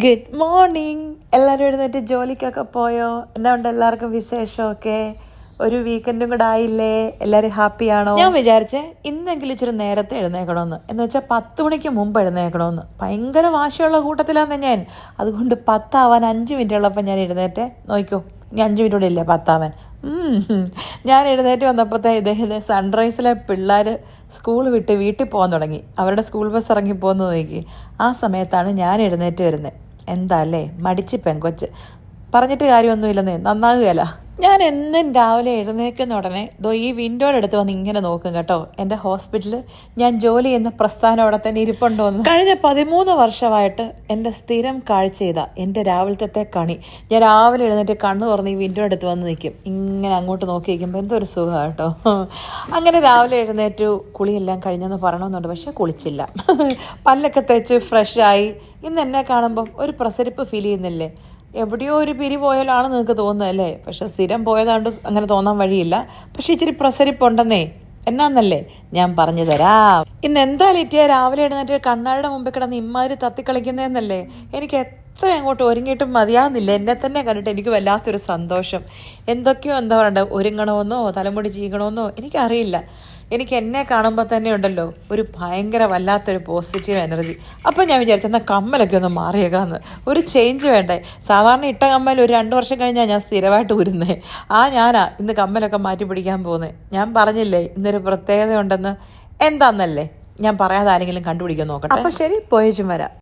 Good morning. എല്ലാവരും എഴുന്നേറ്റ് ജോലിക്കൊക്കെ പോയോ? എന്നാ ഉണ്ട് എല്ലാവർക്കും വിശേഷമൊക്കെ? ഒരു വീക്കെൻഡും കൂടെ ആയില്ലേ? എല്ലാവരും ഹാപ്പിയാണോ? ഞാൻ വിചാരിച്ചേ ഇന്നെങ്കിലും ഇച്ചിരി നേരത്തെ എഴുന്നേക്കണമെന്ന്, എന്ന് വെച്ചാൽ 10 മണിക്ക് മുമ്പ് എഴുന്നേക്കണമെന്ന്. ഭയങ്കര വാശിയുള്ള കൂട്ടത്തിലാന്ന് ഞാൻ. അതുകൊണ്ട് 10 ആവാൻ 5 മിനിറ്റ് ഉള്ളപ്പോൾ ഞാൻ എഴുന്നേറ്റ് നോക്കൂ. ഇനി 5 മിനിറ്റ് കൂടെ ഇല്ലേ 10 ആവാൻ. ഞാൻ എഴുന്നേറ്റ് വന്നപ്പോഴത്തെ ഇദ്ദേഹത്തെ സൺറൈസിലെ പിള്ളേർ സ്കൂൾ വിട്ട് വീട്ടിൽ പോകാൻ തുടങ്ങി. അവരുടെ സ്കൂൾ ബസ് ഇറങ്ങി പോകുന്ന നോക്കി. ആ സമയത്താണ് ഞാൻ എഴുന്നേറ്റ് വരുന്നത്. എന്താ അല്ലേ മടിച്ച് പെങ്കൊച്ച്. പറഞ്ഞിട്ട് കാര്യമൊന്നുമില്ലെന്നേ, നന്നാകുകയല്ല. ഞാൻ എന്നും രാവിലെ എഴുന്നേൽക്കുന്ന ഉടനെ ഈ വിൻഡോയുടെ അടുത്ത് വന്ന് ഇങ്ങനെ നോക്കും കേട്ടോ. എൻ്റെ ഹോസ്പിറ്റലിൽ ഞാൻ ജോലി ചെയ്യുന്ന പ്രസ്ഥാനം അവിടെ തന്നെ ഇരിപ്പുണ്ടോന്ന്. കഴിഞ്ഞ 13 വർഷമായിട്ട് എൻ്റെ സ്ഥിരം കാഴ്ച ചെയ്താ എൻ്റെ രാവിലത്തെ കണി. ഞാൻ രാവിലെ എഴുന്നേറ്റ് കണ്ണ് തുറന്ന് ഈ വിൻഡോ അടുത്ത് വന്ന് നിൽക്കും. ഇങ്ങനെ അങ്ങോട്ട് നോക്കി നിൽക്കുമ്പോൾ എന്തൊരു സുഖമാണ് കേട്ടോ. അങ്ങനെ രാവിലെ എഴുന്നേറ്റു, കുളിയെല്ലാം കഴിഞ്ഞെന്ന് പറയണമെന്നുണ്ട്, പക്ഷെ കുളിച്ചില്ല. പല്ലൊക്കെ തേച്ച് ഫ്രഷായി. ഇന്ന് എന്നെ കാണുമ്പം ഒരു പ്രസരിപ്പ് ഫീൽ ചെയ്യുന്നില്ലേ? എവിടെയോ ഒരു പിരി പോയാലാണ് നിങ്ങൾക്ക് തോന്നുന്നതല്ലേ? പക്ഷെ സ്ഥിരം പോയതാണ്ട് അങ്ങനെ തോന്നാൻ വഴിയില്ല. പക്ഷെ ഇച്ചിരി പ്രസരിപ്പുണ്ടെന്നേ. എന്നാന്നല്ലേ ഞാൻ പറഞ്ഞു തരാം. ഇന്ന് എന്താ ലിറ്റിയ രാവിലെ എഴുന്നേറ്റ് കണ്ണാടിയുടെ മുമ്പിൽ കിടന്ന് ഇമ്മാതിരി തത്തിക്കളിക്കുന്നതെന്നല്ലേ? എനിക്ക് എത്ര അങ്ങോട്ട് ഒരുങ്ങിയിട്ടും മതിയാവുന്നില്ല. എന്നെ തന്നെ കണ്ടിട്ട് എനിക്ക് വല്ലാത്തൊരു സന്തോഷം. എന്തൊക്കെയോ എന്താ പറയണ്ട, ഒരുങ്ങണമെന്നോ തലമുടി ചീകണമെന്നോ എനിക്കറിയില്ല. എനിക്ക് എന്നെ കാണുമ്പോൾ തന്നെ ഉണ്ടല്ലോ ഒരു ഭയങ്കര വല്ലാത്തൊരു പോസിറ്റീവ് എനർജി. അപ്പം ഞാൻ വിചാരിച്ചു എന്നാൽ കമ്മലൊക്കെ ഒന്ന് മാറിയേക്കാന്ന്, ഒരു ചേഞ്ച് വേണ്ടേ? സാധാരണ ഇട്ട കമ്മൽ ഒരു 2 വർഷം കഴിഞ്ഞാൽ ഞാൻ സ്ഥിരമായിട്ട് ഊരുന്നേ. ഞാനാ ഇന്ന് കമ്മലൊക്കെ മാറ്റി പിടിക്കാൻ പോകുന്നത്. ഞാൻ പറഞ്ഞില്ലേ ഇന്നൊരു പ്രത്യേകത ഉണ്ടെന്ന്. എന്താന്നല്ലേ ഞാൻ പറയാതെ ആരെങ്കിലും കണ്ടുപിടിക്കാൻ നോക്കട്ടെ. അപ്പം ശരി, പോയേച്ചും വരാം.